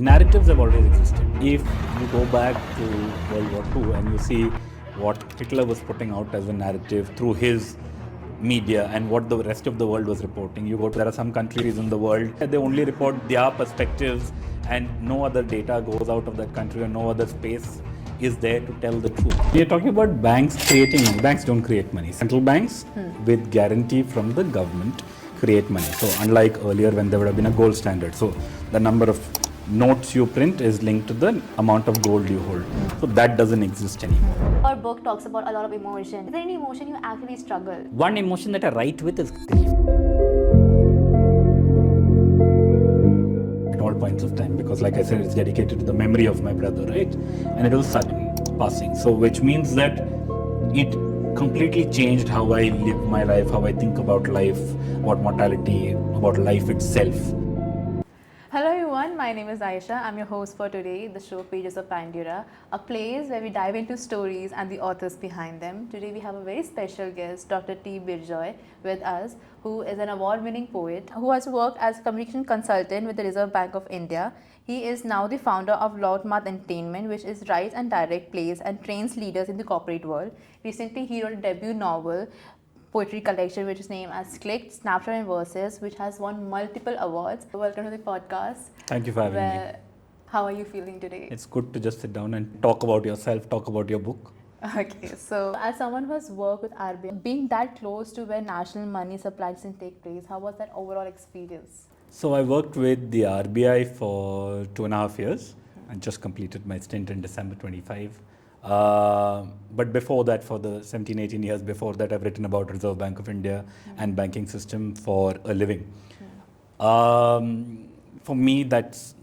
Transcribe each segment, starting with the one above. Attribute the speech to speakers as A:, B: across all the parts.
A: narratives have always existed. If you go back to World War II and you see what Hitler was putting out as a narrative through his media and what the rest of the world was reporting, there are some countries in the world they only report their perspectives and no other data goes out of that country or no other space is there to tell the truth. We are talking about banks creating money. Banks don't create money. Central banks with guarantee from the government create money. So unlike earlier when there would have been a gold standard, so the number of notes you print is linked to the amount of gold you hold. So that doesn't exist anymore.
B: Our book talks about a lot of emotion. Is there any emotion you actually struggle?
A: One emotion that I write with is grief. At all points of time, because like I said, it's dedicated to the memory of my brother, right? And it was sudden passing. So which means that it completely changed how I live my life, how I think about life, about mortality, about life itself.
B: Hello everyone, my name is Aisha. I'm your host for today, the show Pages of Pandora, a place where we dive into stories and the authors behind them. Today we have a very special guest, Dr. T. Bijoy, with us, who is an award-winning poet who has worked as a communication consultant with the Reserve Bank of India. He is now the founder of LoudMouth Entertainment, which is writes and directs plays and trains leaders in the corporate world. Recently, he wrote a debut novel, poetry collection, which is named as Clicked, Snapshots and Verses, which has won multiple awards. Welcome to the podcast.
A: Thank you for having me.
B: How are you feeling today?
A: It's good to just sit down and talk about yourself, talk about your book.
B: Okay, so as someone who has worked with RBI, being that close to where national money supply chain take place, how was that overall experience?
A: So I worked with the RBI for 2.5 years and just completed my stint in December 25. But before that, for the 17-18 years before that, I've written about Reserve Bank of India and banking system for a living. For me, that's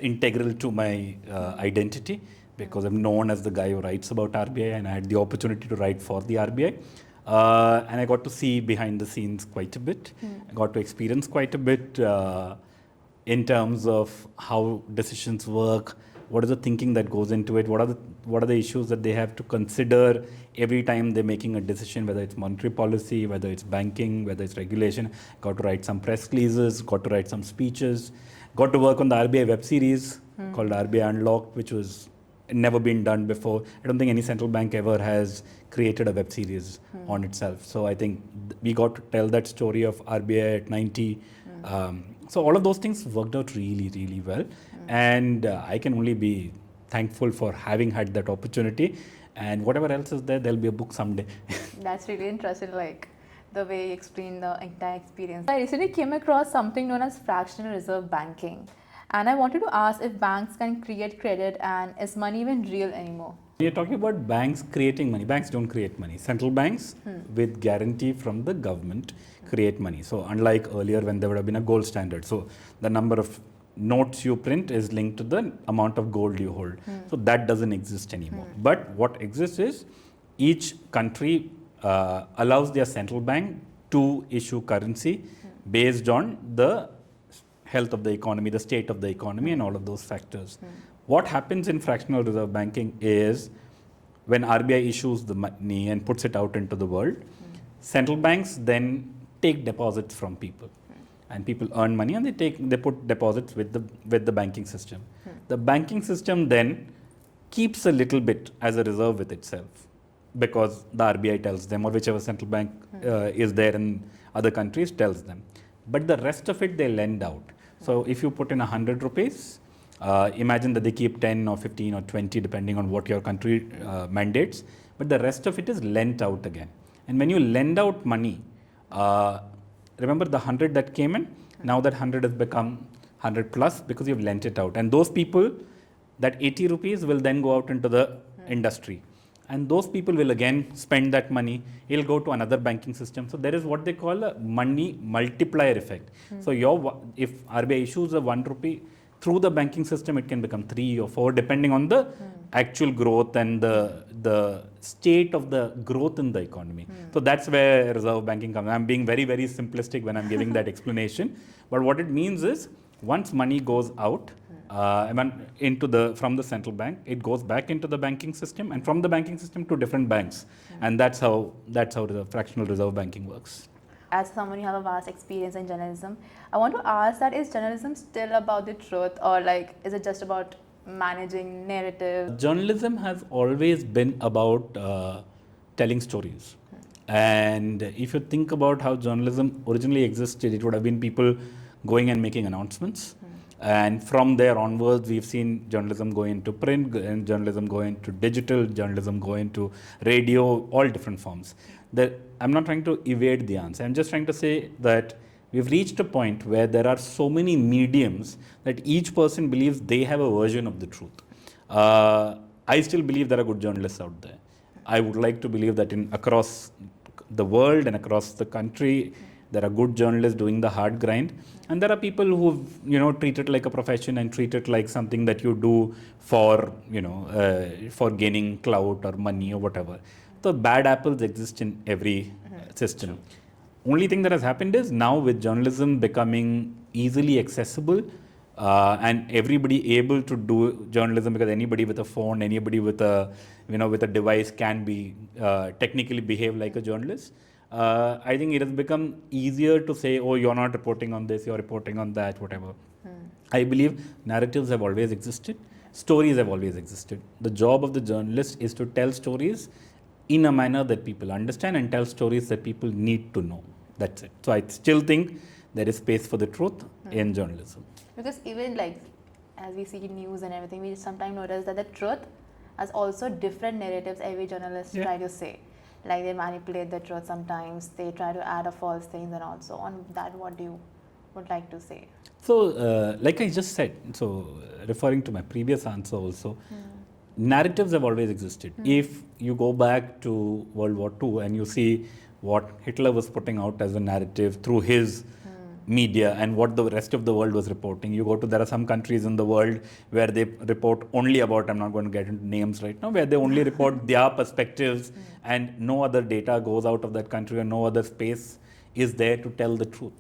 A: integral to my identity, because I'm known as the guy who writes about RBI, and I had the opportunity to write for the RBI. And I got to see behind the scenes quite a bit. I got to experience quite a bit in terms of how decisions work, what is the thinking that goes into it, what are the issues that they have to consider every time they're making a decision, whether it's monetary policy, whether it's banking, whether it's regulation. Got to write some press releases, got to write some speeches, got to work on the RBI web series called RBI Unlocked, which was never been done before. I don't think any central bank ever has created a web series on itself. So I think we got to tell that story of RBI at 90. So all of those things worked out really, really well. And I can only be thankful for having had that opportunity. And whatever else is there, there'll be a book someday.
B: That's really interesting, like the way you explain the entire experience. I recently came across something known as fractional reserve banking. And I wanted to ask if banks can create credit, and is money even real anymore?
A: We are talking about banks creating money. Banks don't create money. Central banks with guarantee from the government create money. So unlike earlier when there would have been a gold standard. So the number of notes you print is linked to the amount of gold you hold. So that doesn't exist anymore. But what exists is each country allows their central bank to issue currency based on the health of the economy, the state of the economy, and all of those factors. What happens in fractional reserve banking is when RBI issues the money and puts it out into the world, central banks then take deposits from people. And people earn money and they put deposits with the banking system. The banking system then keeps a little bit as a reserve with itself, because the RBI tells them, or whichever central bank is there in other countries tells them. But the rest of it they lend out. So if you put in 100 rupees, imagine that they keep 10 or 15 or 20 depending on what your country mandates, but the rest of it is lent out again. And when you lend out money, remember the 100 that came in, now that 100 has become 100 plus because you've lent it out. And those people, that 80 rupees will then go out into the industry. And those people will again spend that money. It'll go to another banking system. So there is what they call a money multiplier effect. So if RBI issues a 1 rupee, through the banking system, it can become 3 or 4, depending on the actual growth and the state of the growth in the economy. So that's where reserve banking comes. I'm being very, very simplistic when I'm giving that explanation. But what it means is, once money goes out from the central bank, it goes back into the banking system, and from the banking system to different banks. And that's how the fractional reserve banking works.
B: As someone who have a vast experience in journalism, I want to ask that is journalism still about the truth, or like is it just about managing narrative?
A: Journalism has always been about telling stories. And if you think about how journalism originally existed, it would have been people going and making announcements. And from there onwards, we've seen journalism go into print, and journalism go into digital, journalism go into radio, all different forms. I'm not trying to evade the answer. I'm just trying to say that we've reached a point where there are so many mediums that each person believes they have a version of the truth. I still believe there are good journalists out there. I would like to believe that across the world and across the country, there are good journalists doing the hard grind, and there are people who treat it like a profession and treat it like something that you do for for gaining clout or money or whatever. So bad apples exist in every system. Only thing that has happened is now with journalism becoming easily accessible and everybody able to do journalism, because anybody with a phone, anybody with a with a device can be technically behave like a journalist. I think it has become easier to say, oh, you're not reporting on this, you're reporting on that, whatever. I believe narratives have always existed, stories have always existed. The job of the journalist is to tell stories in a manner that people understand and tell stories that people need to know. That's it. So I still think there is space for the truth in journalism.
B: Because even like as we see news and everything, we sometimes notice that the truth has also different narratives every journalist try to say. Like they manipulate the truth sometimes, they try to add a false things, and also on that, what do you would like to say?
A: So like I just said, so referring to my previous answer also, narratives have always existed. If you go back to World War II and you see what Hitler was putting out as a narrative through his media and what the rest of the world was reporting. There are some countries in the world where they report only about, I'm not going to get into names right now, where they only report their perspectives and no other data goes out of that country and no other space is there to tell the truth.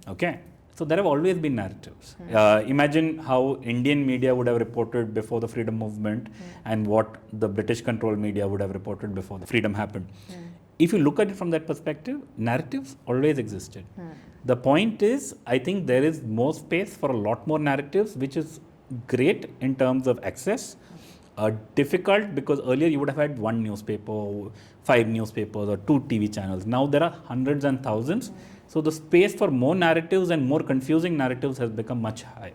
A: Okay. So there have always been narratives. Imagine how Indian media would have reported before the freedom movement and what the British controlled media would have reported before the freedom happened. If you look at it from that perspective, narratives always existed. The point is, I think there is more space for a lot more narratives, which is great in terms of access. Difficult because earlier you would have had one newspaper, 5 newspapers or 2 TV channels. Now there are hundreds and thousands. So the space for more narratives and more confusing narratives has become much higher.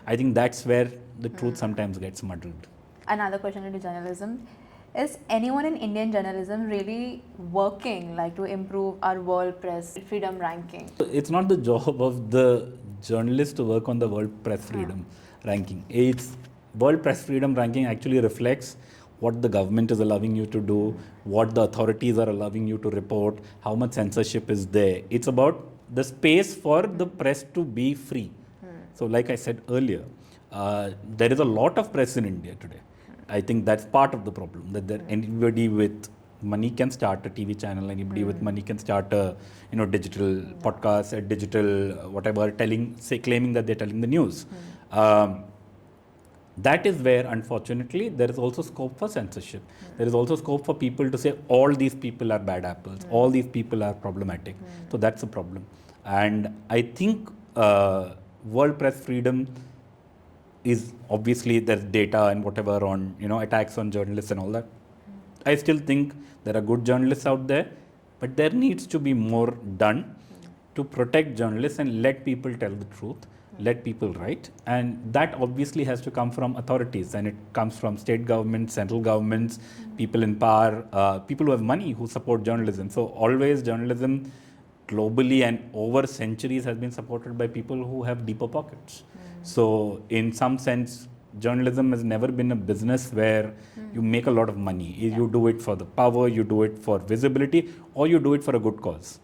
A: I think that's where the truth sometimes gets muddled.
B: Another question into journalism. Is anyone in Indian journalism really working like to improve our world press freedom ranking?
A: It's not the job of the journalist to work on the world press freedom ranking. It's world press freedom ranking actually reflects what the government is allowing you to do, what the authorities are allowing you to report, how much censorship is there. It's about the space for the press to be free. So like I said earlier, there is a lot of press in India today. I think that's part of the problem, that anybody with money can start a TV channel, anybody with money can start a digital podcast, a digital whatever, claiming that they're telling the news. That is where, unfortunately, there is also scope for censorship. There is also scope for people to say all these people are bad apples, all these people are problematic. So that's a problem. And I think world press freedom is obviously there's data and whatever on attacks on journalists and all that. I still think there are good journalists out there, but there needs to be more done to protect journalists and let people tell the truth, let people write, and that obviously has to come from authorities, and it comes from state governments, central governments, people in power, people who have money who support journalism. So always journalism globally and over centuries has been supported by people who have deeper pockets. So in some sense, journalism has never been a business where you make a lot of money. You do it for the power, you do it for visibility, or you do it for a good cause.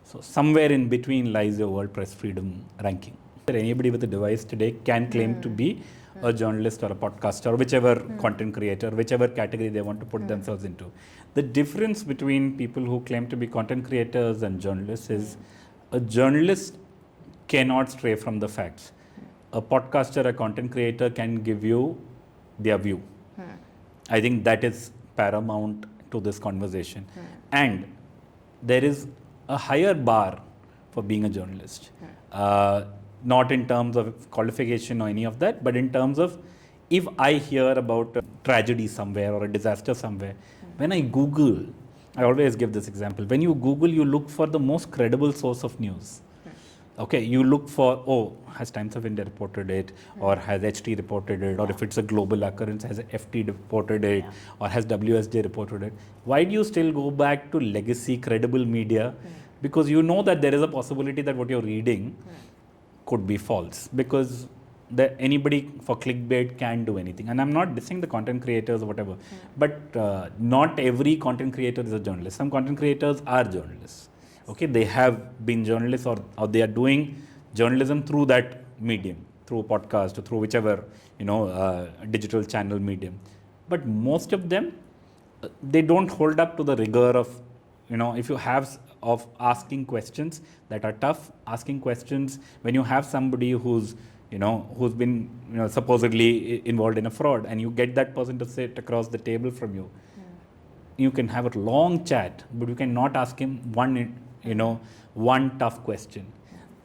A: So somewhere in between lies your world press freedom ranking. Anybody with a device today can claim to be a journalist or a podcaster or whichever content creator, whichever category they want to put themselves into. The difference between people who claim to be content creators and journalists is a journalist cannot stray from the facts. A podcaster, a content creator can give you their view. I think that is paramount to this conversation. And there is a higher bar for being a journalist. Not in terms of qualification or any of that, but in terms of if I hear about a tragedy somewhere or a disaster somewhere, when I Google, I always give this example. When you Google, you look for the most credible source of news. Okay, you look for, oh, has Times of India reported it, or has HT reported it, or if it's a global occurrence, has FT reported it, or has WSJ reported it. Why do you still go back to legacy credible media? Because you know that there is a possibility that what you're reading could be false, because anybody for clickbait can do anything. And I'm not dissing the content creators or whatever, but not every content creator is a journalist. Some content creators are journalists. Okay, they have been journalists, or they are doing journalism through that medium, through a podcast or through whichever digital channel medium. But most of them, they don't hold up to the rigor of, if you have of asking questions that are tough, asking questions when you have somebody who's been supposedly involved in a fraud, and you get that person to sit across the table from you. You can have a long chat, but you cannot ask him one tough question.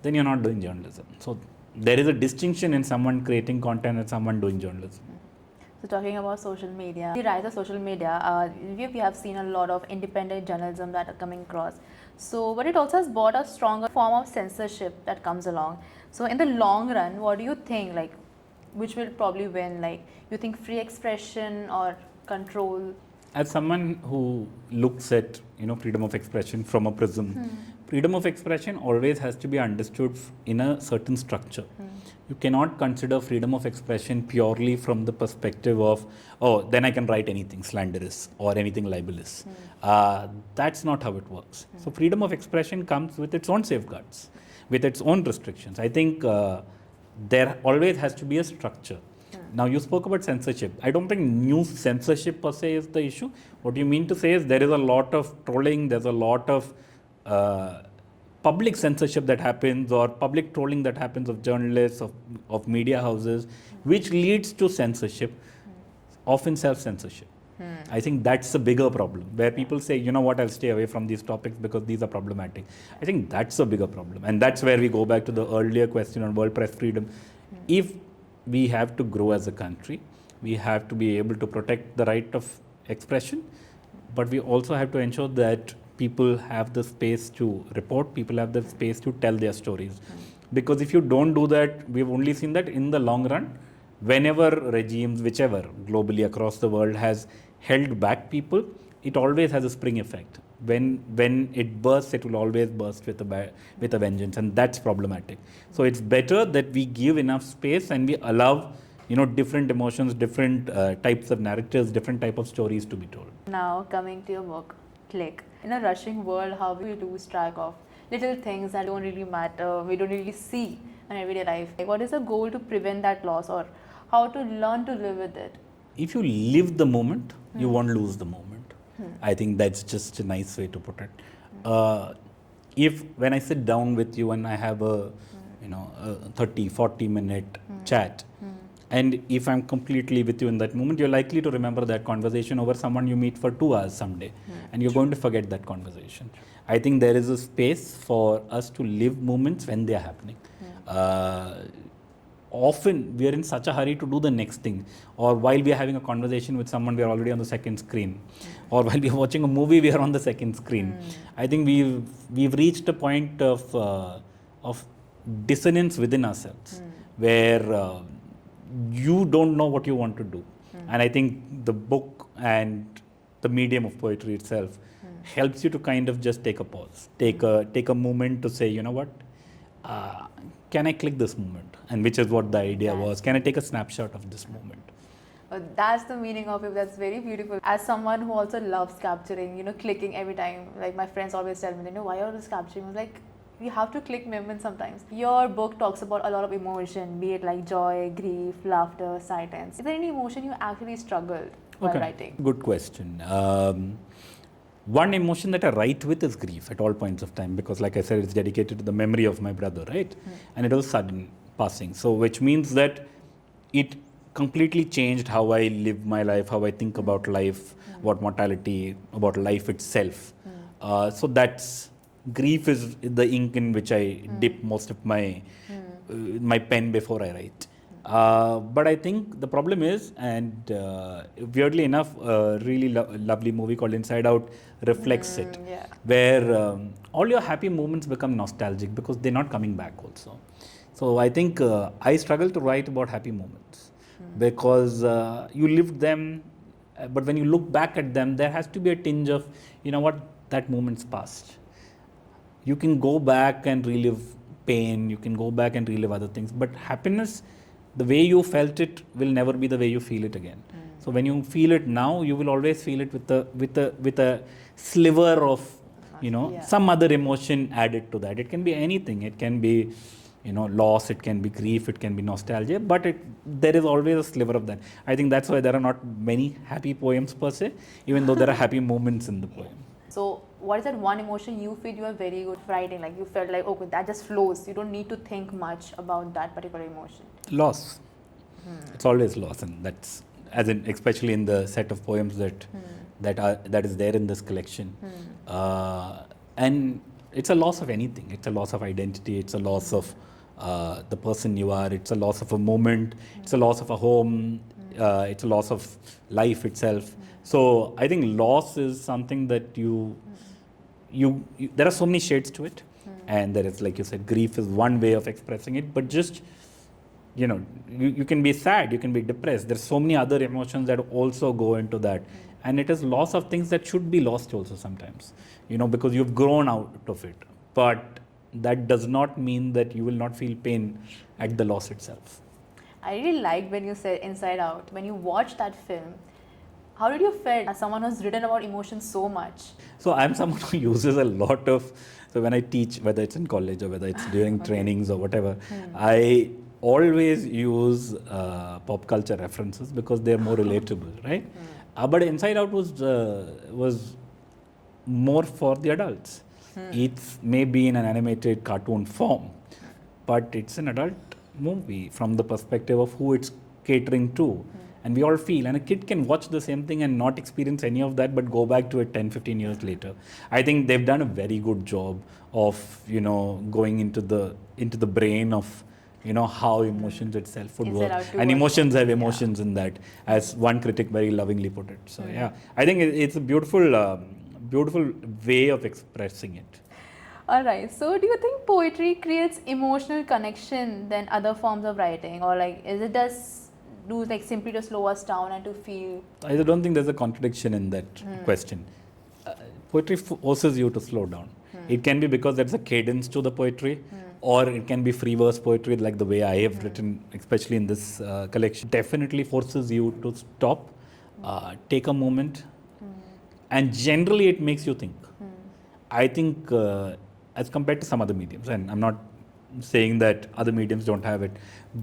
A: Then you're not doing journalism. So there is a distinction in someone creating content and someone doing journalism.
B: So talking about social media, the rise of social media, we have seen a lot of independent journalism that are coming across. So, but it also has brought a stronger form of censorship that comes along. So in the long run, what do you think, like, which will probably win? Like, you think free expression or control?
A: As someone who looks at freedom of expression from a prism, freedom of expression always has to be understood in a certain structure. You cannot consider freedom of expression purely from the perspective of, oh, then I can write anything slanderous or anything libelous. That's not how it works. So freedom of expression comes with its own safeguards, with its own restrictions. I think there always has to be a structure. Now, you spoke about censorship. I don't think news censorship per se is the issue. What you mean to say is there is a lot of trolling, there's a lot of public censorship that happens, or public trolling that happens of journalists, of media houses, which leads to censorship, often self-censorship. I think that's a bigger problem, where people say, you know what, I'll stay away from these topics because these are problematic. I think that's a bigger problem. And that's where we go back to the earlier question on world press freedom. If we have to grow as a country, we have to be able to protect the right of expression, but we also have to ensure that people have the space to report, people have the space to tell their stories. Because if you don't do that, we've only seen that in the long run, whenever regimes, whichever, globally across the world has held back people, it always has a spring effect. When it bursts, it will always burst with a vengeance, and that's problematic. So it's better that we give enough space and we allow different emotions, different types of narratives, different type of stories to be told.
B: Now coming to your book, Click. In a rushing world, how do we lose track of little things that don't really matter, we don't really see in everyday life? Like, what is the goal to prevent that loss, or how to learn to live with it?
A: If you live the moment, you won't lose the moment. I think that's just a nice way to put it. If when I sit down with you and I have a 30-40 minute chat, and if I'm completely with you in that moment, you're likely to remember that conversation over someone you meet for 2 hours someday, and you're going to forget that conversation. I think there is a space for us to live moments when they are happening. Often we are in such a hurry to do the next thing, or while we are having a conversation with someone, we are already on the second screen, or while we are watching a movie, we are on the second screen. I think we've reached a point of dissonance within ourselves, where you don't know what you want to do. And I think the book and the medium of poetry itself helps you to kind of just take a pause, take a moment to say, you know what, can I click this moment? And which is what the idea was. Can I take a snapshot of this moment?
B: That's the meaning of it. That's very beautiful. As someone who also loves capturing, clicking every time, like my friends always tell me, why are you always capturing? I was like, we have to click moments sometimes. Your book talks about a lot of emotion, be it like joy, grief, laughter, silence. Is there any emotion you actually struggled while writing?
A: Good question. One emotion that I write with is grief at all points of time, because like I said, it's dedicated to the memory of my brother, right? And it was sudden passing. So which means that it completely changed how I live my life, how I think about life, about mortality, about life itself. So that's grief is the ink in which I dip most of my pen before I write. But I think the problem is, and weirdly enough, a really lovely movie called Inside Out reflects it,
B: Yeah.
A: where all your happy moments become nostalgic because they're not coming back also. So I think I struggle to write about happy moments because you lived them, but when you look back at them, there has to be a tinge of, you know what, that moment's past. You can go back and relive pain, you can go back and relive other things, but happiness, the way you felt it will never be the way you feel it again. So when you feel it now, you will always feel it with a sliver of, you know,
B: Yeah.
A: some other emotion added to that. It can be anything. It can be, you know, loss, it can be grief, it can be nostalgia, but there is always a sliver of that. I think that's why there are not many happy poems per se, even though there are happy moments in the poem.
B: So, what is that one emotion you feel you are very good writing? Like you felt like, okay, that just flows. You don't need to think much about that particular emotion.
A: Loss. It's always loss, and that's, as in, especially in the set of poems that is there in this collection. And it's a loss of anything. It's a loss of identity. It's a loss of the person you are. It's a loss of a moment. It's a loss of a home. It's a loss of life itself. So I think loss is something that you there are so many shades to it, and there is, like you said, grief is one way of expressing it, but just, you know, you can be sad, you can be depressed. There's so many other emotions that also go into that, and it is loss of things that should be lost also sometimes, you know, because you've grown out of it, but that does not mean that you will not feel pain at the loss itself.
B: I really liked when you said Inside Out. When you watched that film, how did you feel as someone who's written about emotions so much?
A: So I'm someone who uses a lot of, so when I teach, whether it's in college or whether it's during trainings or whatever, I always use pop culture references because they're more relatable, right? But Inside Out was more for the adults. It's maybe in an animated cartoon form, but it's an adult movie from the perspective of who it's catering to. And we all feel, and a kid can watch the same thing and not experience any of that, but go back to it 10, 15 years later. I think they've done a very good job of, you know, going into the brain of, you know, how emotions itself would
B: Inside
A: work.
B: Out too
A: And
B: was
A: emotions
B: fun.
A: have emotions in that, as one critic very lovingly put it. So yeah, I think it's a beautiful, beautiful way of expressing it.
B: Alright, so do you think poetry creates emotional connection than other forms of writing? Or like, is it just do like simply to slow us down and to feel?
A: I don't think there's a contradiction in that question. Poetry forces you to slow down. It can be because there's a cadence to the poetry, or it can be free verse poetry like the way I have written, especially in this collection. Definitely forces you to stop, take a moment, and generally it makes you think. I think as compared to some other mediums, and I'm not saying that other mediums don't have it,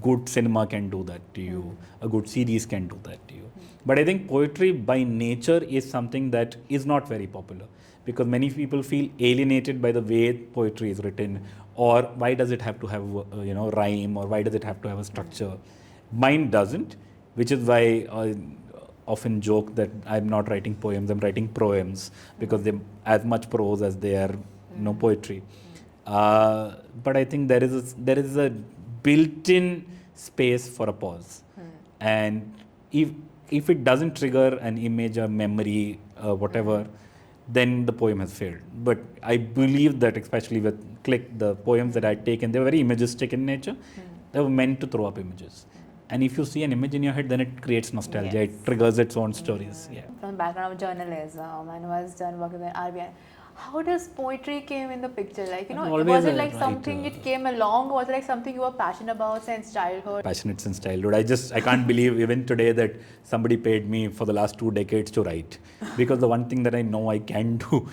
A: good cinema can do that to you, a good series can do that to you. But I think poetry by nature is something that is not very popular, because many people feel alienated by the way poetry is written, or why does it have to have you know, rhyme, or why does it have to have a structure. Mine doesn't, which is why I often joke that I'm not writing poems, I'm writing proems, because they're as much prose as they are, you know, poetry. But I think there is a built-in space for a pause, and if it doesn't trigger an image, a memory, whatever, then the poem has failed. But I believe that, especially with Click, the poems that I'd taken, they were very imagistic in nature. They were meant to throw up images. And if you see an image in your head, then it creates nostalgia.
B: Yes.
A: It triggers its own stories. Yeah.
B: From the background of journalism and was done working with RBI. How does poetry came in the picture? Like, you know,
A: I'm always
B: was it
A: a
B: like something
A: writer.
B: it came along, or was it like something you were passionate about since childhood?
A: Passionate since childhood. I can't believe even today that somebody paid me for the last 2 decades to write, because the one thing that I know I can do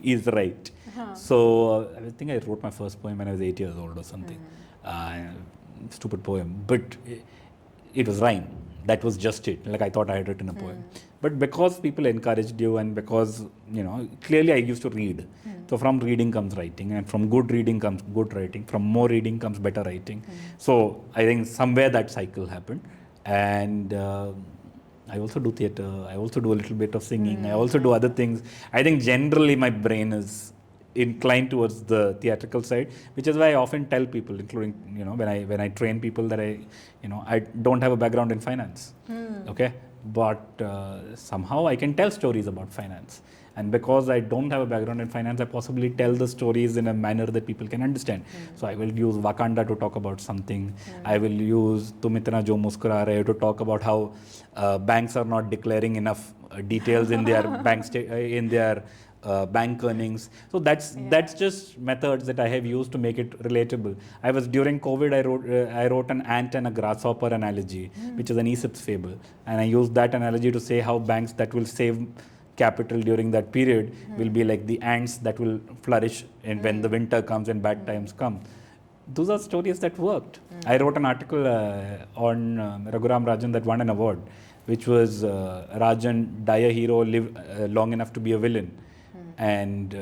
A: is write. So I think I wrote my first poem when I was 8 years old or something. Stupid poem, but it was rhyme. That was just it. Like, I thought I had written a poem. But because people encouraged you, and because, you know, clearly I used to read. So from reading comes writing, and from good reading comes good writing. From more reading comes better writing. So I think somewhere that cycle happened. And I also do theatre. I also do a little bit of singing. I also do other things. I think generally my brain is inclined towards the theatrical side, which is why I often tell people, including when I train people, that I don't have a background in finance, okay, but somehow I can tell stories about finance, and because I don't have a background in finance, I possibly tell the stories in a manner that people can understand. So I will use Wakanda to talk about something. I will use Tum Itna Jo Muskura Rahe to talk about how banks are not declaring enough details in their bank earnings. So that's just methods that I have used to make it relatable. I was during COVID. I wrote an ant and a grasshopper analogy, which is an Aesop's fable, and I used that analogy to say how banks that will save capital during that period will be like the ants that will flourish when the winter comes and bad times come. Those are stories that worked. I wrote an article on Raghuram Rajan that won an award, which was Rajan, die a hero, live long enough to be a villain. And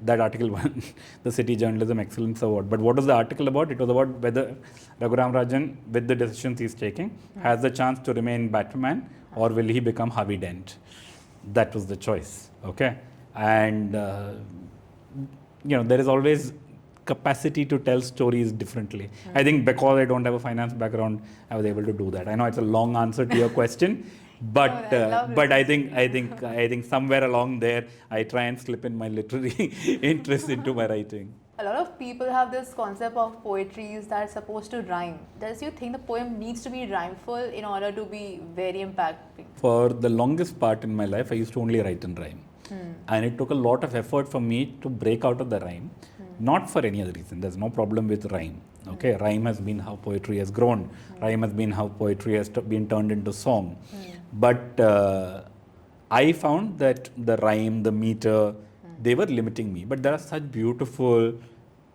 A: that article won the City Journalism Excellence Award. But what was the article about? It was about whether Raghuram Rajan, with the decisions he's taking, has the chance to remain Batman, or will he become Harvey Dent? That was the choice, okay? And there is always capacity to tell stories differently. I think because I don't have a finance background, I was able to do that. I know it's a long answer to your question, but I think somewhere along there I try and slip in my literary interest into my writing.
B: A lot of people have this concept of poetry that's supposed to rhyme. Does you think the poem needs to be rhymeful in order to be very impactful?
A: For the longest part in my life, I used to only write in rhyme. And it took a lot of effort for me to break out of the rhyme, not for any other reason. There's no problem with rhyme. Okay, rhyme has been how poetry has grown. Rhyme has been how poetry has been turned into song. But I found that the rhyme, the meter, they were limiting me. But there are such beautiful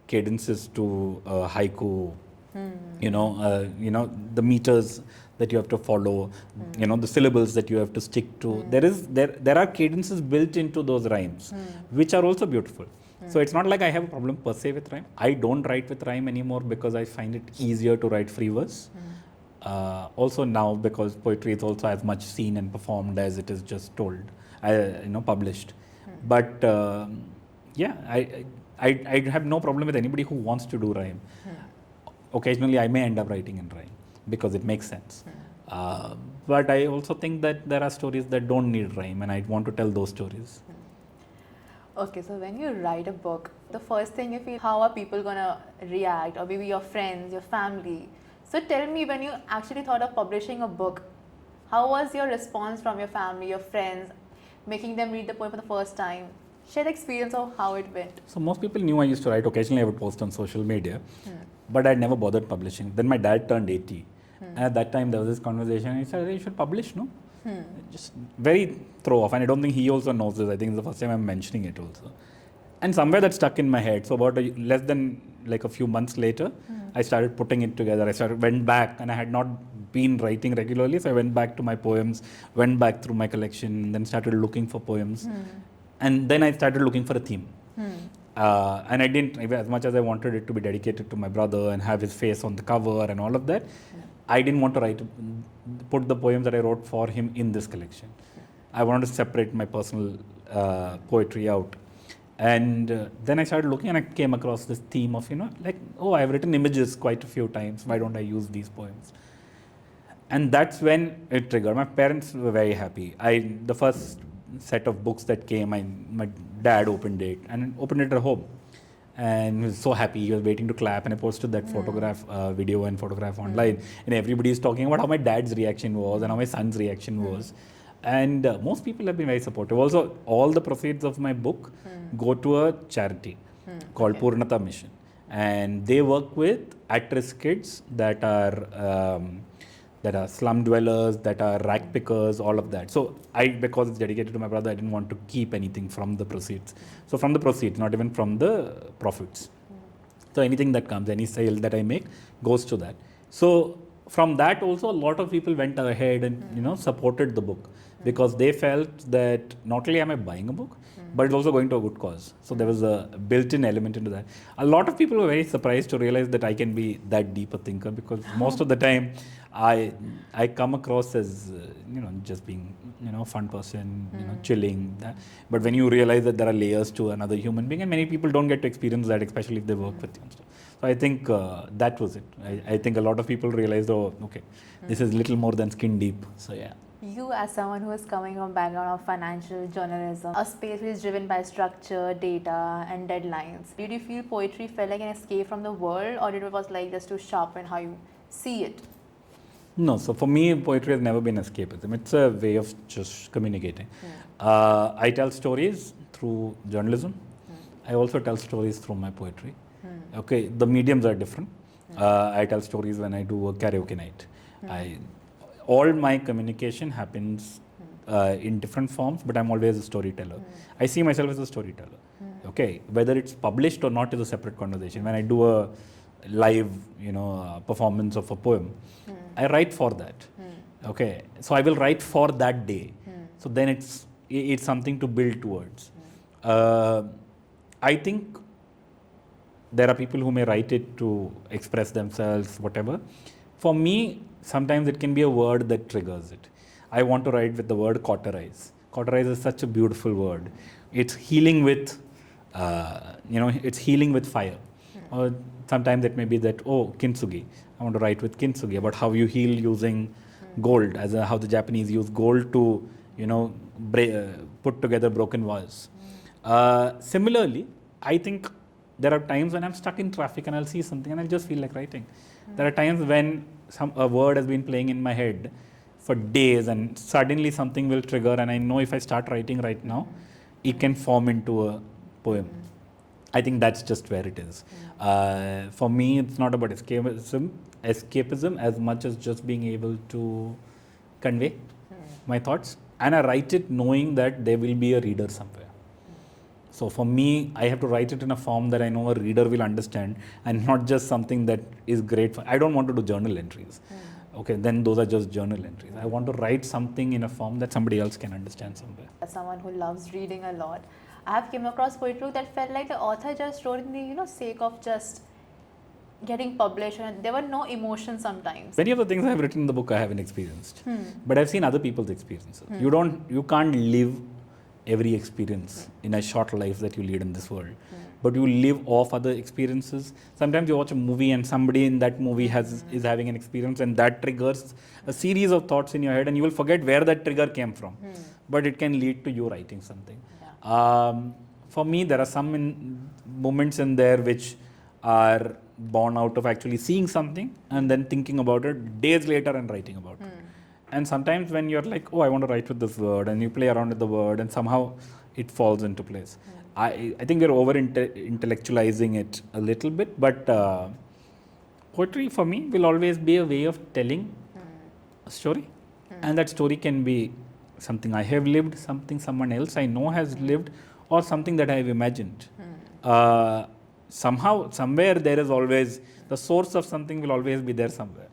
A: cadences to haiku. The meters that you have to follow, the syllables that you have to stick to. There are cadences built into those rhymes, which are also beautiful. So it's not like I have a problem per se with rhyme. I don't write with rhyme anymore because I find it easier to write free verse. Also now, because poetry is also as much seen and performed as it is just told, published. But I have no problem with anybody who wants to do rhyme. Occasionally I may end up writing in rhyme because it makes sense. But I also think that there are stories that don't need rhyme, and I want to tell those stories.
B: Okay, so when you write a book, the first thing you feel, how are people gonna react, or maybe your friends, your family? So tell me, when you actually thought of publishing a book, how was your response from your family, your friends, making them read the poem for the first time? Share the experience of how it went.
A: So most people knew I used to write. Occasionally I would post on social media, but I'd never bothered publishing. Then my dad turned 80. And at that time there was this conversation. He said, "You should publish, no?" Just very throw off. And I don't think he also knows this. I think it's the first time I'm mentioning it also. And somewhere that stuck in my head. So about less than like a few months later, I started putting it together. Went back, and I had not been writing regularly. So I went back to my poems, went back through my collection, then started looking for poems. And then I started looking for a theme. And I didn't, as much as I wanted it to be dedicated to my brother and have his face on the cover and all of that, I didn't want to put the poems that I wrote for him in this collection. I wanted to separate my personal poetry out. And then I started looking, and I came across this theme of, I've written images quite a few times. Why don't I use these poems? And that's when it triggered. My parents were very happy. The first set of books that came, my dad opened it at home. And he was so happy. He was waiting to clap, and I posted that video and photograph online. And everybody is talking about how my dad's reaction was and how my son's reaction was. And most people have been very supportive. Also, all the proceeds of my book go to a charity called Purnata Mission. And they work with at-risk kids that are slum dwellers, that are rag pickers, all of that. So because it's dedicated to my brother, I didn't want to keep anything from the proceeds. So from the proceeds, not even from the profits. So anything that comes, any sale that I make goes to that. So from that also, a lot of people went ahead and supported the book, because they felt that not only am I buying a book, but it's also going to a good cause. So there was a built-in element into that. A lot of people were very surprised to realize that I can be that deep a thinker, because most of the time I come across as just being fun person, chilling. But when you realize that there are layers to another human being, and many people don't get to experience that, especially if they work with you and stuff. So I think that was it. I think a lot of people realized, oh, okay, this is little more than skin deep. So yeah.
B: You, as someone who is coming from background of financial journalism, a space which is driven by structure, data, and deadlines, did you feel poetry felt like an escape from the world, or it was like just to sharpen how you see it?
A: No, so for me, poetry has never been escapism. It's a way of just communicating. I tell stories through journalism. I also tell stories through my poetry. Okay, the mediums are different. I tell stories when I do a karaoke night. All my communication happens in different forms, but I'm always a storyteller. I see myself as a storyteller. Okay, whether it's published or not is a separate conversation. When I do a live, performance of a poem, I write for that. Okay, so I will write for that day. So then it's something to build towards. I think there are people who may write it to express themselves, whatever. For me, sometimes it can be a word that triggers it. I want to write with the word cauterize. Cauterize is such a beautiful word. It's healing with, it's healing with fire. Or sometimes it may be that, oh, kintsugi. I want to write with kintsugi about how you heal using gold, how the Japanese use gold to, put together broken walls. Similarly, I think there are times when I'm stuck in traffic and I'll see something and I'll just feel like writing. There are times when a word has been playing in my head for days and suddenly something will trigger, and I know if I start writing right now, it can form into a poem. I think that's just where it is. For me, it's not about escapism as much as just being able to convey my thoughts. And I write it knowing that there will be a reader somewhere. So for me, I have to write it in a form that I know a reader will understand, and not just something that is great for. I don't want to do journal entries. Okay, then those are just journal entries. I want to write something in a form that somebody else can understand somewhere.
B: As someone who loves reading a lot, I have come across poetry that felt like the author just wrote in the sake of just getting published, and there were no emotions sometimes.
A: Many of the things I have written in the book I haven't experienced, but I've seen other people's experiences. You can't live every experience in a short life that you lead in this world, but you live off other experiences. Sometimes you watch a movie and somebody in that movie is having an experience, and that triggers a series of thoughts in your head, and you will forget where that trigger came from, but it can lead to you writing something. For me, there are some moments in there which are born out of actually seeing something and then thinking about it days later and writing about it. And sometimes when you're like, oh, I want to write with this word, and you play around with the word and somehow it falls into place. I think we're over intellectualizing it a little bit, but poetry for me will always be a way of telling a story. And that story can be something I have lived, something someone else I know has lived, or something that I have imagined. Somehow, somewhere there is always, the source of something will always be there somewhere.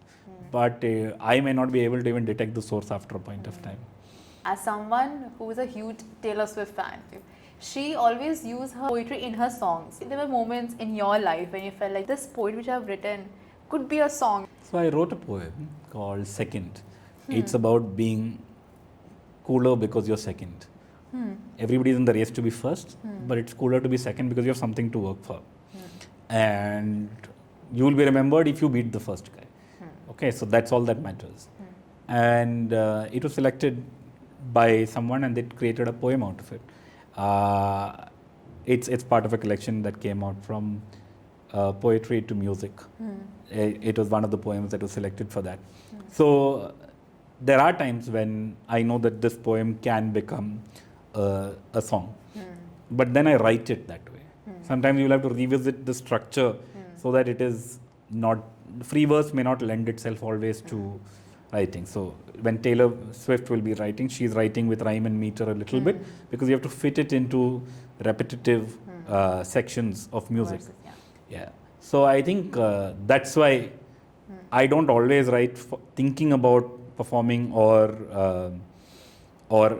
A: But I may not be able to even detect the source after a point of time.
B: As someone who is a huge Taylor Swift fan, she always used her poetry in her songs. There were moments in your life when you felt like this poem which I have written could be a song.
A: So I wrote a poem called Second. It's about being cooler because you're second. Everybody's in the race to be first, but it's cooler to be second because you have something to work for. And you will be remembered if you beat the first guy. Okay, so that's all that matters. And it was selected by someone, and they created a poem out of it. It's part of a collection that came out from poetry to music. It was one of the poems that was selected for that. So there are times when I know that this poem can become a song, but then I write it that way. Sometimes you will have to revisit the structure so that it is not, free verse may not lend itself always to writing. So when Taylor Swift will be writing, she's writing with rhyme and meter a little bit, because you have to fit it into repetitive sections of music.
B: Verses,
A: yeah. So I think that's why I don't always write thinking about performing or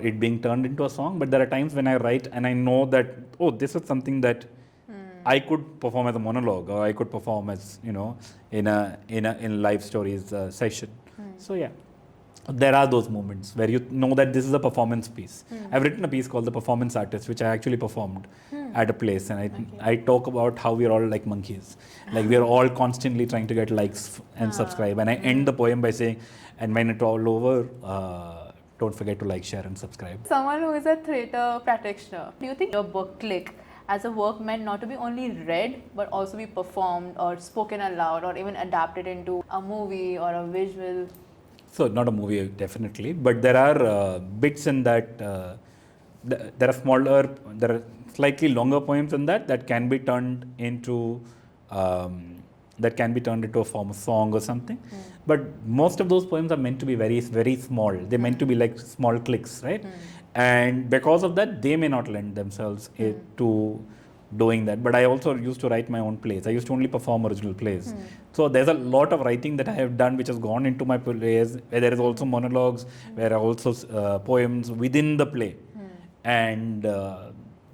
A: it being turned into a song, but there are times when I write and I know that, oh, this is something that I could perform as a monologue, or I could perform as, in live stories session. So yeah, there are those moments where you know that this is a performance piece. I've written a piece called The Performance Artist, which I actually performed at a place, and I talk about how we're all like monkeys. Like we're all constantly trying to get likes and subscribe. And I end the poem by saying, and when it's all over, don't forget to like, share and subscribe.
B: Someone who is a theatre practitioner, do you think your book Click as a work meant not to be only read but also be performed or spoken aloud or even adapted into a movie or a visual?
A: So not a movie definitely, but there are bits in that. There are slightly longer poems in that can be turned into a form of song or something. But most of those poems are meant to be very, very small. They're meant to be like small clicks, right? And because of that, they may not lend themselves to doing that. But I also used to write my own plays. I used to only perform original plays. So there's a lot of writing that I have done which has gone into my plays, where there is also monologues, where are also poems within the play. And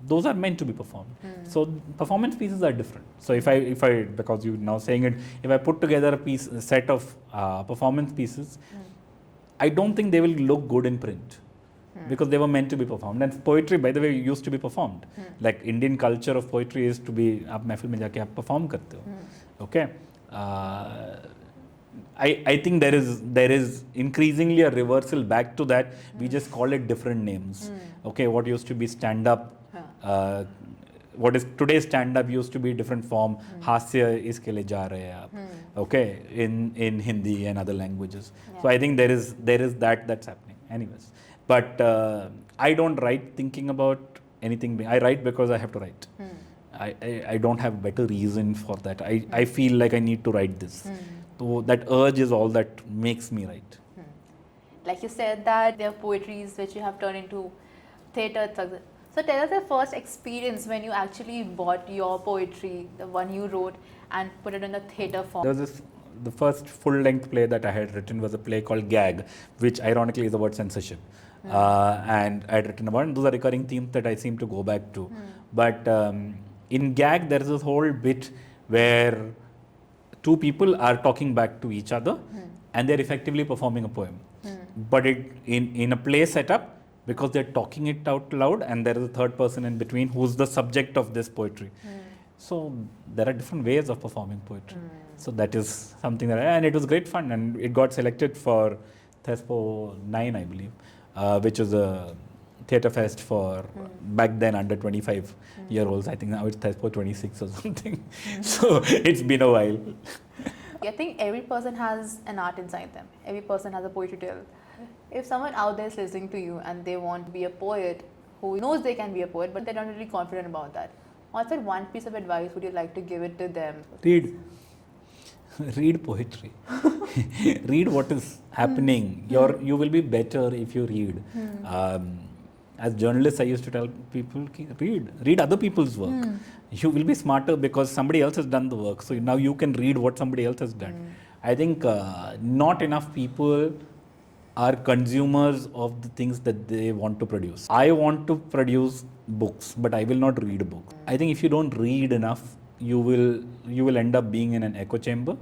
A: those are meant to be performed. So performance pieces are different. So if I because you're now saying it, if I put together a set of performance pieces, I don't think they will look good in print. Because they were meant to be performed. And poetry, by the way, used to be performed. Like Indian culture of poetry is to be, आप महफिल में जाके आप perform करते हो. Okay. I think there is increasingly a reversal back to that. We just call it different names. Okay, what used to be stand-up, what is today's stand-up used to be different form. Hasya iske liye ja rahe hain aap. Okay, in Hindi and other languages. So I think there is that's happening. Anyways. But I don't write thinking about anything. I write because I have to write. I don't have better reason for that. I feel like I need to write this. So that urge is all that makes me write.
B: Like you said that there are poetries which you have turned into theatre. So tell us your first experience when you actually bought your poetry, the one you wrote, and put it in the theatre form.
A: The first full-length play that I had written was a play called Gag, which ironically is the word censorship. And I had written about, and those are recurring themes that I seem to go back to. But in Gag, there is this whole bit where two people are talking back to each other, and they're effectively performing a poem. But in a play setup, because they're talking it out loud, and there is a third person in between who's the subject of this poetry. So there are different ways of performing poetry. So that is something and it was great fun, and it got selected for Thespo 9, I believe. Which was a theatre fest for back then under 25-year-olds. I think now it's Thespo 26 or something. So it's been a while.
B: I think every person has an art inside them. Every person has a poetry to tell. If someone out there is listening to you and they want to be a poet, who knows they can be a poet, but they're not really confident about that, what's that one piece of advice would you like to give it to them?
A: Read poetry. Read what is happening. You will be better if you read. As journalists, I used to tell people, read other people's work. You will be smarter because somebody else has done the work. So now you can read what somebody else has done. I think not enough people are consumers of the things that they want to produce. I want to produce books, but I will not read a book. I think if you don't read enough, you will end up being in an echo chamber,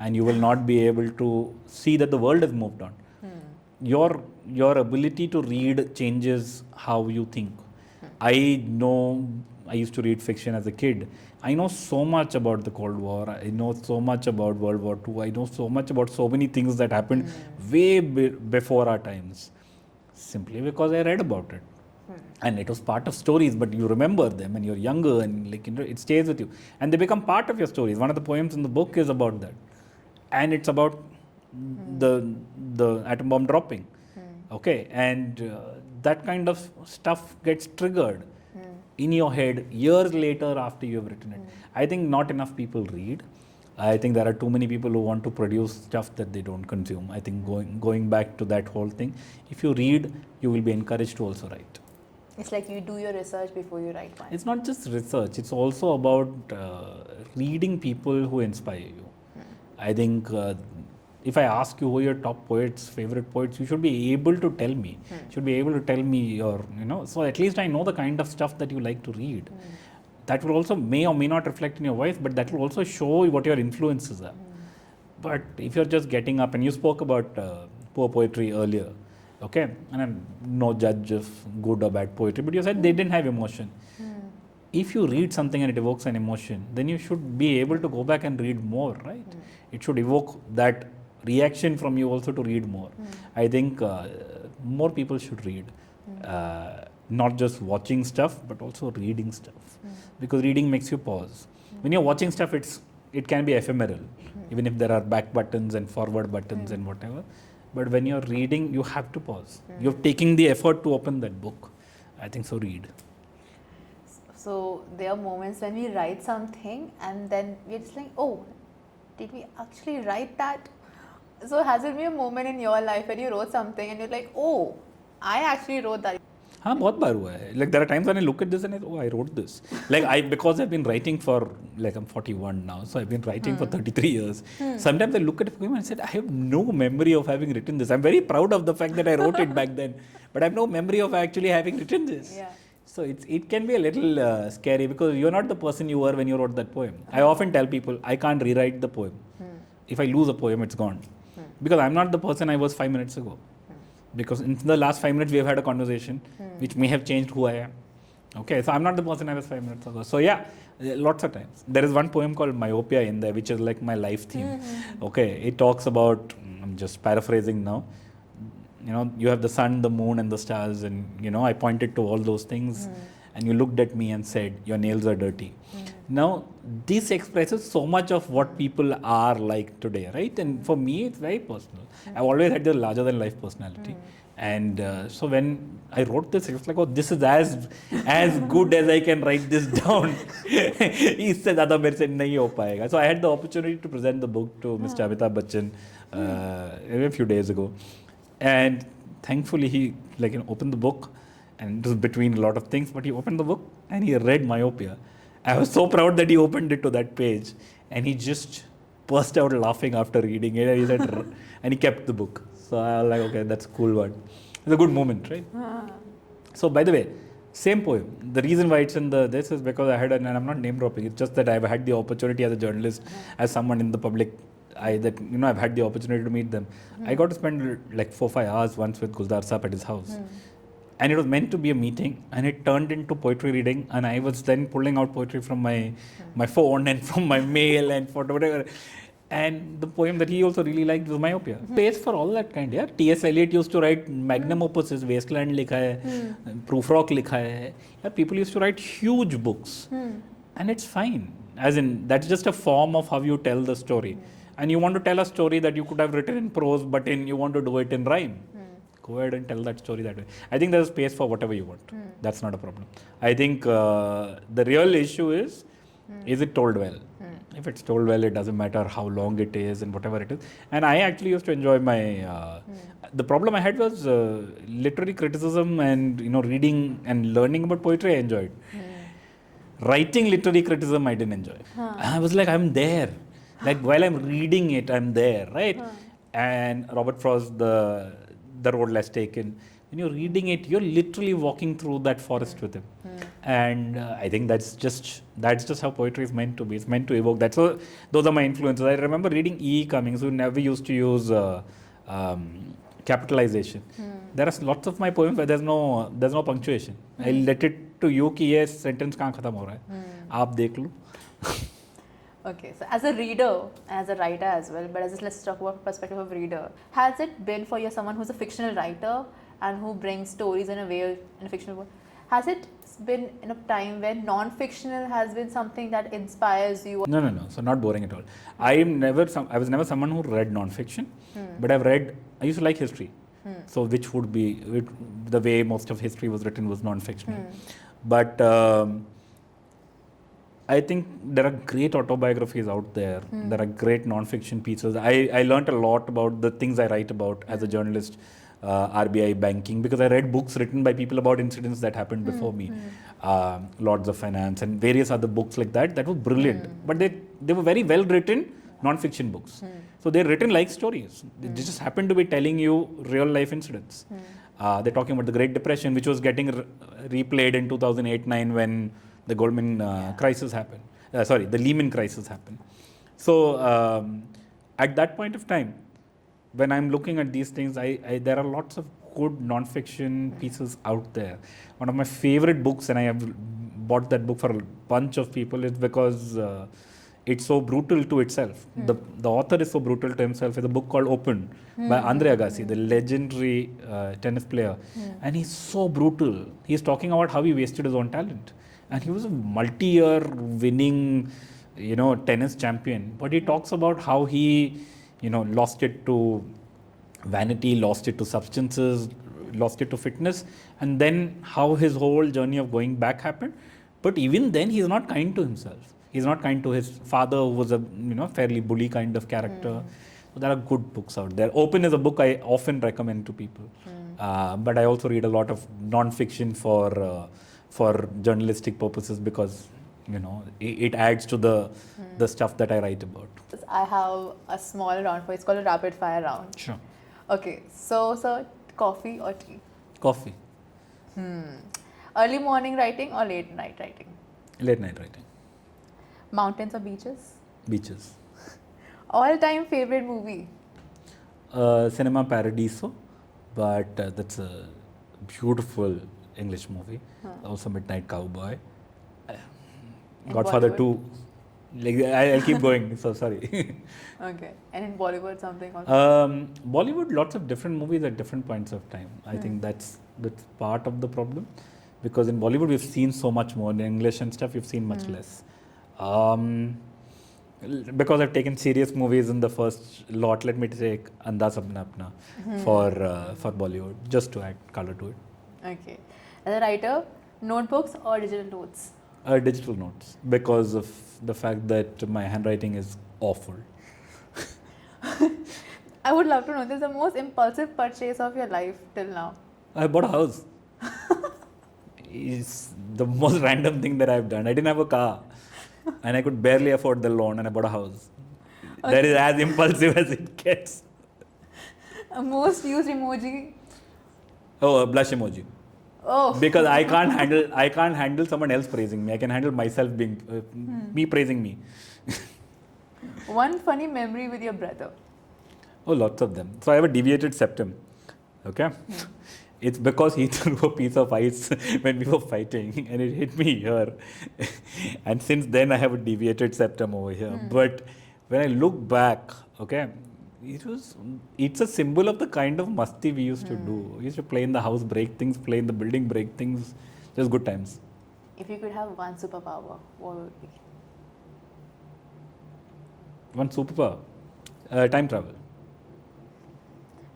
A: and you will not be able to see that the world has moved on. Your ability to read changes how you think. I know I used to read fiction as a kid. I know so much about the Cold War. I know so much about World War II. I know so much about so many things that happened way before our times, simply because I read about it. And it was part of stories, but you remember them and you're younger, and it stays with you. And they become part of your stories. One of the poems in the book is about that. And it's about the atom bomb dropping. Okay, and that kind of stuff gets triggered in your head years later after you have written it. I think not enough people read. I think there are too many people who want to produce stuff that they don't consume. I think going back to that whole thing, if you read, you will be encouraged to also write.
B: It's like you do your research before you write one.
A: It's not just research, it's also about reading people who inspire you. I think if I ask you who are your top poets, favorite poets, you should be able to tell me. You should be able to tell me your, so at least I know the kind of stuff that you like to read. That will also may or may not reflect in your voice, but that will also show what your influences are. But if you're just getting up, and you spoke about poor poetry earlier. Okay, and I'm no judge of good or bad poetry, but you said they didn't have emotion. If you read something and it evokes an emotion, then you should be able to go back and read more, right? It should evoke that reaction from you also to read more. I think more people should read, not just watching stuff, but also reading stuff, because reading makes you pause. When you're watching stuff, it can be ephemeral, even if there are back buttons and forward buttons and whatever. But when you're reading, you have to pause. You're taking the effort to open that book. I think so. Read.
B: So there are moments when we write something and then we're just like, oh, did we actually write that? So has it been a moment in your life when you wrote something and you're like, oh, I actually wrote that?
A: हाँ बहुत बार हुआ है. Like there are times when I look at this and I wrote this. Like because I've been writing for, like I'm 41 now, so I've been writing for 33 years. Sometimes I look at a poem and I said, I have no memory of having written this. I'm very proud of the fact that I wrote it back then, but I have no memory of actually having written this.
B: Yeah.
A: So it can be a little scary, because you're not the person you were when you wrote that poem. I often tell people I can't rewrite the poem. If I lose a poem, it's gone. Because I'm not the person I was 5 minutes ago. Because in the last 5 minutes we have had a conversation which may have changed who I am. Okay, so I'm not the person I was 5 minutes ago. So yeah, lots of times. There is one poem called Myopia in there, which is like my life theme. Okay, it talks about, I'm just paraphrasing now, you know, you have the sun, the moon and the stars, and you know, I pointed to all those things and you looked at me and said, your nails are dirty. Now, this expresses so much of what people are like today, right? And for me, it's very personal. I've always had the larger than life personality. And so when I wrote this, it was like, oh, this is as good as I can write this down. इससे ज़्यादा मेरे से नहीं हो पाएगा. So I had the opportunity to present the book to Mr. Amitabh Bachchan a few days ago. And thankfully he opened the book, and it was between a lot of things, but he opened the book and he read Myopia. I was so proud that he opened it to that page, and he just burst out laughing after reading it, and he said, and he kept the book. So I was like, okay, that's a cool one. It's a good moment, right? So by the way, same poem. The reason why it's in this is because I had, and I'm not name dropping, it's just that I've had the opportunity as a journalist, as someone in the public, I've had the opportunity to meet them. I got to spend like 4-5 hours once with Guldar Saab at his house. And it was meant to be a meeting, and it turned into poetry reading, and I was then pulling out poetry from my phone and from my mail and for whatever. And the poem that he also really liked was Myopia. Pays for all that kind, yeah. T.S. Eliot used to write magnum opuses, Wasteland likha hai, Proofrock likha hai. Yeah, people used to write huge books, and it's fine. As in, that's just a form of how you tell the story. And you want to tell a story that you could have written in prose, but you want to do it in rhyme. Go ahead and tell that story that way. I think there's space for whatever you want. That's not a problem. I think the real issue is it told well? If it's told well, it doesn't matter how long it is and whatever it is. And I actually used to enjoy my... the problem I had was literary criticism and reading and learning about poetry I enjoyed. Writing literary criticism I didn't enjoy. I was like, I'm there. Like while I'm reading it, I'm there, right? And Robert Frost, the Road Less Taken, when you're reading it, you're literally walking through that forest with him. And I think that's just how poetry is meant to be. It's meant to evoke that. So those are my influences. I remember reading E. Cummings, who never used to use capitalization. There are lots of my poems where there's no punctuation. I'll let it to you कि ये sentence कहाँ खत्म हो रहा है. आप देख लो.
B: Okay, so as a reader, as a writer as well, but let's talk about perspective of reader. Has it been for you someone who's a fictional writer and who brings stories in a fictional world? Has it been in a time when non-fictional has been something that inspires you?
A: No. So not boring at all. I was never someone who read non-fiction, but I used to like history. So which would be the way most of history was written was non-fictional. But I think there are great autobiographies out there. There are great non-fiction pieces. I learned a lot about the things I write about as a journalist, RBI banking, because I read books written by people about incidents that happened before me, Lords of Finance and various other books like that. That was brilliant. But they were very well written non-fiction books. So they're written like stories. They just happen to be telling you real life incidents. They're talking about the Great Depression, which was getting replayed in 2008-9 when the Goldman crisis happened. The Lehman crisis happened. So at that point of time, when I'm looking at these things, there are lots of good non-fiction pieces out there. One of my favorite books, and I have bought that book for a bunch of people, is because it's so brutal to itself. The author is so brutal to himself. It's a book called Open by Andre Agassi, the legendary tennis player. And he's so brutal. He's talking about how he wasted his own talent. And he was a multi-year winning, tennis champion. But he talks about how he, lost it to vanity, lost it to substances, lost it to fitness, and then how his whole journey of going back happened. But even then, he's not kind to himself. He's not kind to his father, who was a fairly bully kind of character. So there are good books out there. Open is a book I often recommend to people. But I also read a lot of non-fiction for journalistic purposes, because it adds to the stuff that I write about.
B: I have a small round for you. It's called a rapid fire round.
A: Sure.
B: Okay, so coffee or tea?
A: Coffee.
B: Early morning writing or late night writing?
A: Late night writing.
B: Mountains or beaches?
A: Beaches.
B: All-time favorite movie?
A: Cinema Paradiso, but that's a beautiful English movie. Also Midnight Cowboy.
B: In
A: Godfather
B: Bollywood?
A: 2. I'll keep going, so sorry.
B: Okay. And in Bollywood, something also?
A: Bollywood, lots of different movies at different points of time. I think that's part of the problem, because in Bollywood we've seen so much more. In English and stuff, we've seen much less. Because I've taken serious movies in the first lot, let me take Andaz Apna Apna for Bollywood, just to add color to it.
B: Okay. As a writer, notebooks or digital notes?
A: Digital notes, because of the fact that my handwriting is awful.
B: I would love to know, this is the most impulsive purchase of your life till now.
A: I bought a house. It's the most random thing that I've done. I didn't have a car, and I could barely afford the loan, and I bought a house.
B: Okay.
A: That is as impulsive as it gets.
B: Most used emoji?
A: Oh, a blush emoji.
B: Oh.
A: Because I can't handle someone else praising me. I can handle myself being me praising me.
B: One funny memory with your brother?
A: Oh, lots of them. So I have a deviated septum. Okay. It's because he threw a piece of ice when we were fighting, and it hit me here. And since then I have a deviated septum over here. But when I look back, okay, it's a symbol of the kind of masti we used to do. We used to play in the house, break things, play in the building, break things. Just good times.
B: If you could have one superpower, what would it be?
A: One superpower. Time travel.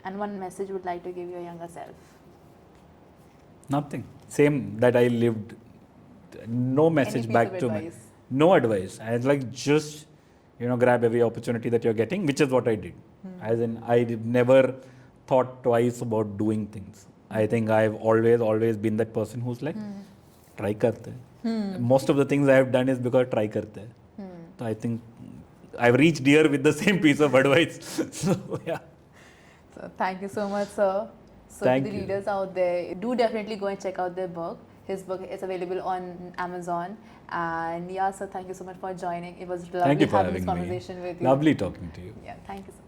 B: And one message you would like to give your younger self?
A: Nothing. Same that I lived. No message back to me. No advice. I was like, just grab every opportunity that you're getting, which is what I did. As in, I never thought twice about doing things. I think I've always been that person who's like, try karte. Most of the things I have done is because try karte. So I think I've reached here with the same piece of advice. So yeah.
B: So thank you so much, sir. So
A: Thank
B: to the
A: you.
B: readers out there, do definitely go and check out their book. His book is available on Amazon. And yeah, so thank you so much for joining. It was
A: Thank
B: lovely
A: you for
B: having this
A: having me.
B: conversation with you.
A: Lovely talking to you.
B: Yeah, thank you so much.